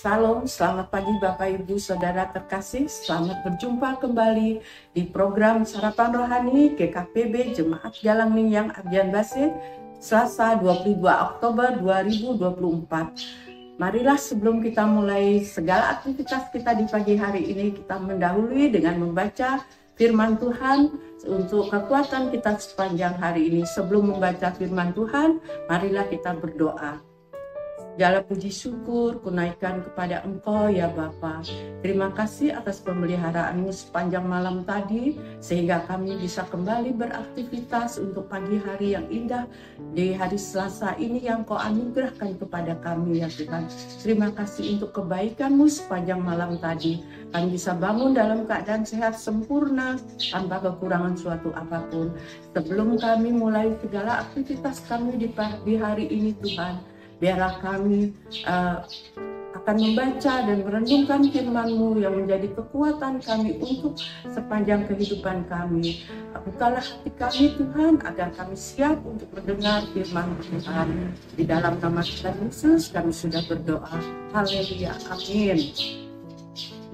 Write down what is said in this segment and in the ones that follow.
Salam, selamat pagi Bapak Ibu Saudara terkasih. Selamat berjumpa kembali di program Sarapan Rohani GKPB Jemaat Galang Mingyang Abdian Basit, Selasa 22 Oktober 2024. Marilah sebelum kita mulai segala aktivitas kita di pagi hari ini, kita mendahului dengan membaca firman Tuhan untuk kekuatan kita sepanjang hari ini. Sebelum membaca firman Tuhan, marilah kita berdoa. Segala puji syukur kunaikkan kepada Engkau ya Bapa. Terima kasih atas pemeliharaan-Mu sepanjang malam tadi, sehingga kami bisa kembali beraktivitas untuk pagi hari yang indah di hari Selasa ini yang Kau anugerahkan kepada kami ya Tuhan. Terima kasih untuk kebaikan-Mu sepanjang malam tadi. Kami bisa bangun dalam keadaan sehat sempurna tanpa kekurangan suatu apapun. Sebelum kami mulai segala aktivitas kami di hari ini Tuhan, biarlah kami akan membaca dan merenungkan firman-Mu yang menjadi kekuatan kami untuk sepanjang kehidupan kami. Bukalah hati kami Tuhan, agar kami siap untuk mendengar firman Tuhan. Di dalam nama Tuhan Yesus kami sudah berdoa. Haleluya, amin.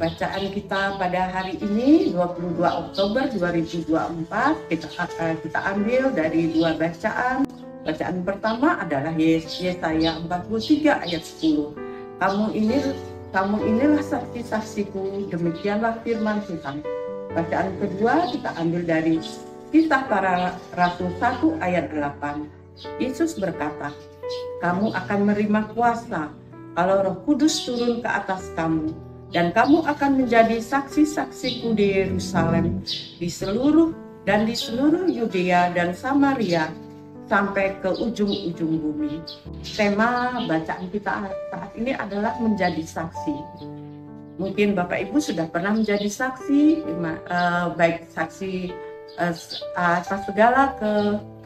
Bacaan kita pada hari ini 22 Oktober 2024 kita ambil dari dua bacaan. Bacaan pertama adalah Yesaya 43 ayat 10. Kamu inilah saksi-saksiku, demikianlah firman Tuhan. Bacaan kedua kita ambil dari Kisah Para Rasul 1 ayat 8. Yesus berkata, kamu akan menerima kuasa kalau Roh Kudus turun ke atas kamu, dan kamu akan menjadi saksi-saksiku di Yerusalem, di seluruh Yudea dan Samaria, sampai ke ujung-ujung bumi. Tema bacaan kita saat ini adalah menjadi saksi. Mungkin Bapak Ibu sudah pernah menjadi saksi, baik saksi atas segala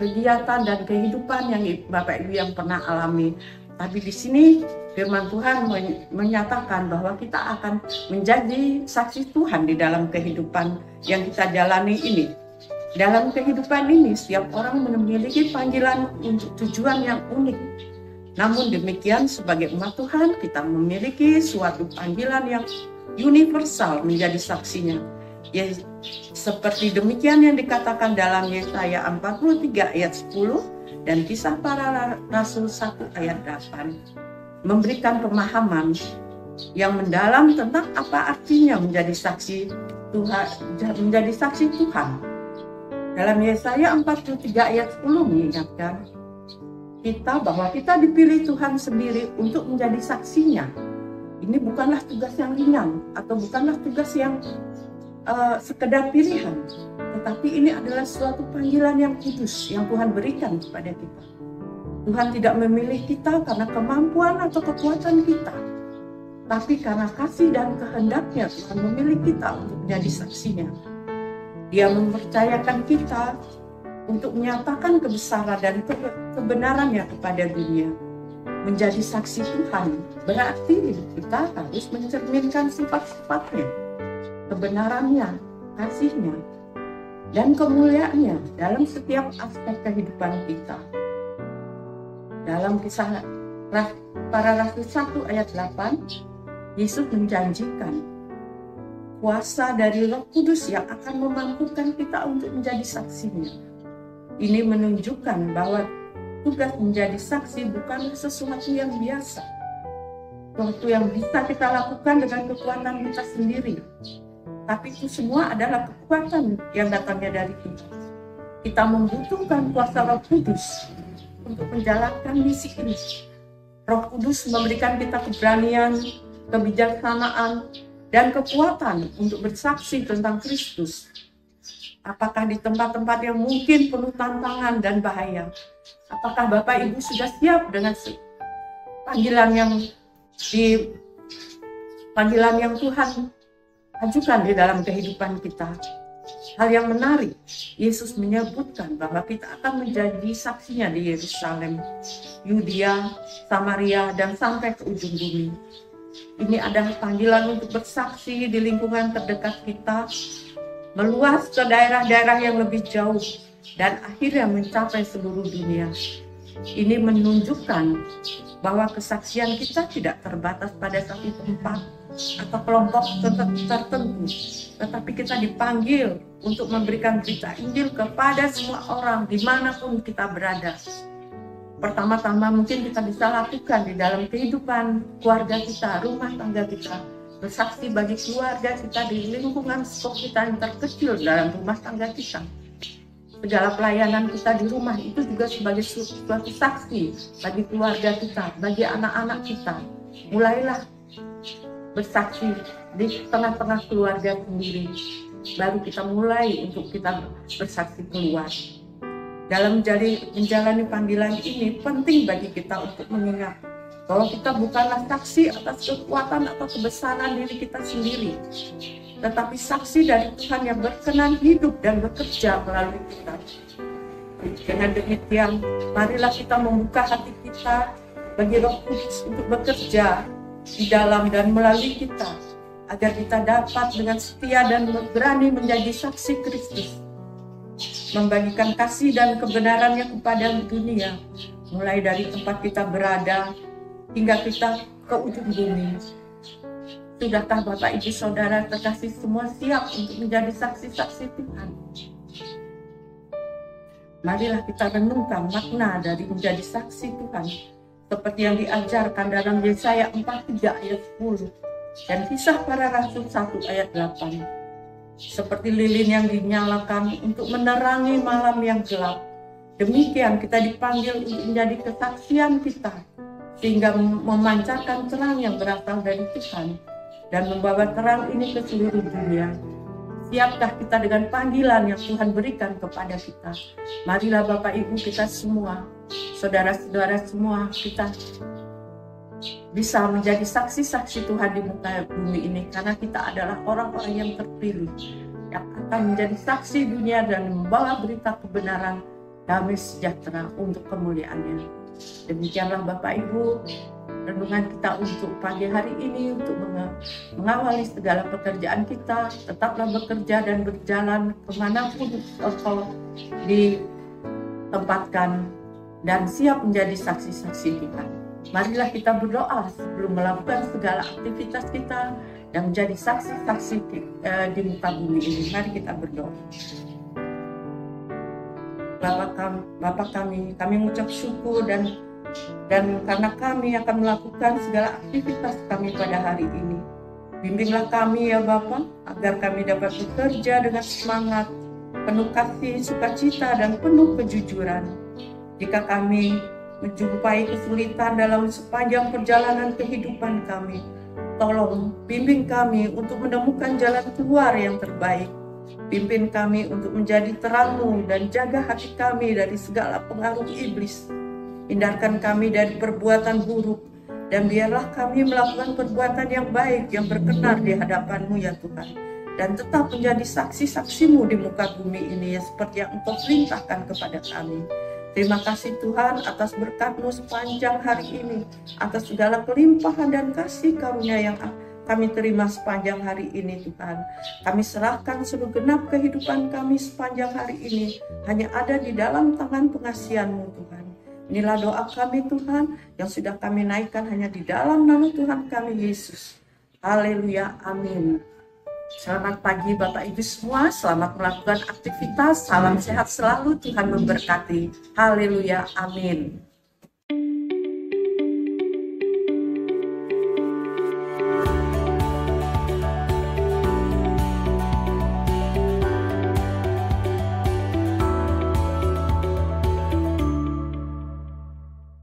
kegiatan dan kehidupan yang Bapak Ibu yang pernah alami. Tapi di sini firman Tuhan menyatakan bahwa kita akan menjadi saksi Tuhan di dalam kehidupan yang kita jalani ini. Dalam kehidupan ini, setiap orang memiliki panggilan untuk tujuan yang unik. Namun demikian, sebagai umat Tuhan, kita memiliki suatu panggilan yang universal menjadi saksinya. Ya, seperti demikian yang dikatakan dalam Yesaya 43 ayat 10 dan Kisah Para Rasul 1 ayat 8. Memberikan pemahaman yang mendalam tentang apa artinya menjadi saksi Tuhan. Dalam Yesaya 43 ayat 10 mengingatkan kita bahwa kita dipilih Tuhan sendiri untuk menjadi saksinya. Ini bukanlah tugas yang ringan atau bukanlah tugas yang sekedar pilihan, tetapi ini adalah suatu panggilan yang kudus yang Tuhan berikan kepada kita. Tuhan tidak memilih kita karena kemampuan atau kekuatan kita, tapi karena kasih dan kehendaknya Tuhan memilih kita untuk menjadi saksinya. Dia mempercayakan kita untuk menyatakan kebesaran dan kebenarannya kepada dunia. Menjadi saksi Tuhan berarti kita harus mencerminkan sifat-sifatnya, kebenarannya, kasihnya, dan kemuliaannya dalam setiap aspek kehidupan kita. Dalam Kisah Para Rasul 1 ayat 8, Yesus menjanjikan kuasa dari Roh Kudus yang akan memampukan kita untuk menjadi saksinya. Ini menunjukkan bahwa tugas menjadi saksi bukanlah sesuatu yang biasa, sesuatu yang bisa kita lakukan dengan kekuatan kita sendiri. Tapi itu semua adalah kekuatan yang datangnya dari Tuhan. Kita membutuhkan kuasa Roh Kudus untuk menjalankan misi ini. Roh Kudus memberikan kita keberanian, kebijaksanaan, dan kekuatan untuk bersaksi tentang Kristus. Apakah di tempat-tempat yang mungkin penuh tantangan dan bahaya? Apakah Bapak Ibu sudah siap dengan panggilan yang Tuhan ajukan di dalam kehidupan kita? Hal yang menarik, Yesus menyebutkan bahwa kita akan menjadi saksinya di Yerusalem, Yudea, Samaria, dan sampai ke ujung bumi. Ini adalah panggilan untuk bersaksi di lingkungan terdekat kita, meluas ke daerah-daerah yang lebih jauh, dan akhirnya mencapai seluruh dunia. Ini menunjukkan bahwa kesaksian kita tidak terbatas pada satu tempat atau kelompok tertentu, tetapi kita dipanggil untuk memberikan berita Injil kepada semua orang dimanapun kita berada. Pertama-tama mungkin kita bisa lakukan di dalam kehidupan keluarga kita, rumah tangga kita, bersaksi bagi keluarga kita di lingkungan skop kita yang terkecil dalam rumah tangga kita. Segala pelayanan kita di rumah itu juga sebagai suatu saksi bagi keluarga kita, bagi anak-anak kita. Mulailah bersaksi di tengah-tengah keluarga sendiri, baru kita mulai untuk kita bersaksi keluar. Dalam menjalani panggilan ini penting bagi kita untuk mengingat bahwa kita bukanlah saksi atas kekuatan atau kebesaran diri kita sendiri, tetapi saksi dari Tuhan yang berkenan hidup dan bekerja melalui kita. Dengan demikian, marilah kita membuka hati kita bagi Roh Kudus untuk bekerja di dalam dan melalui kita, agar kita dapat dengan setia dan berani menjadi saksi Kristus, membagikan kasih dan kebenarannya kepada dunia, mulai dari tempat kita berada hingga kita ke ujung bumi. Sudahkah Bapak Ibu Saudara terkasih semua siap untuk menjadi saksi-saksi Tuhan? Marilah kita renungkan makna dari menjadi saksi Tuhan, seperti yang diajarkan dalam Yesaya 43 ayat 10 dan Kisah Para Rasul 1 ayat 8. Seperti lilin yang dinyalakan untuk menerangi malam yang gelap, demikian kita dipanggil untuk menjadi kesaksian kita, sehingga memancarkan terang yang berasal dari Tuhan dan membawa terang ini ke seluruh dunia. Siapkah kita dengan panggilan yang Tuhan berikan kepada kita? Marilah Bapak Ibu kita semua, saudara-saudara semua, kita bisa menjadi saksi-saksi Tuhan di muka bumi ini, karena kita adalah orang-orang yang terpilih yang akan menjadi saksi dunia dan membawa berita kebenaran, damai sejahtera untuk kemuliaan-Nya. Demikianlah Bapak Ibu renungan kita untuk pagi hari ini, untuk mengawali segala pekerjaan kita. Tetaplah bekerja dan berjalan kemanapun Engkau ditempatkan dan siap menjadi saksi-saksi Tuhan. Marilah kita berdoa sebelum melakukan segala aktivitas kita dan menjadi saksi-saksi di muka bumi ini. Mari kita berdoa. Bapa kami mengucap syukur dan karena kami akan melakukan segala aktivitas kami pada hari ini. Bimbinglah kami ya Bapa, agar kami dapat bekerja dengan semangat, penuh kasih, sukacita, dan penuh kejujuran. Jika kami menjumpai kesulitan dalam sepanjang perjalanan kehidupan kami, tolong bimbing kami untuk menemukan jalan keluar yang terbaik. Pimpin kami untuk menjadi terang-Mu dan jaga hati kami dari segala pengaruh iblis. Hindarkan kami dari perbuatan buruk, dan biarlah kami melakukan perbuatan yang baik yang berkenan di hadapan-Mu ya Tuhan, dan tetap menjadi saksi-saksi-Mu di muka bumi ini ya, seperti yang Engkau perintahkan kepada kami. Terima kasih Tuhan atas berkat-Mu sepanjang hari ini, atas segala kelimpahan dan kasih karunia yang kami terima sepanjang hari ini Tuhan. Kami serahkan seluruh genap kehidupan kami sepanjang hari ini hanya ada di dalam tangan pengasihan-Mu Tuhan. Inilah doa kami Tuhan yang sudah kami naikkan hanya di dalam nama Tuhan kami Yesus. Haleluya, amin. Selamat pagi Bapak Ibu semua, selamat melakukan aktivitas, salam sehat selalu, Tuhan memberkati. Haleluya, amin.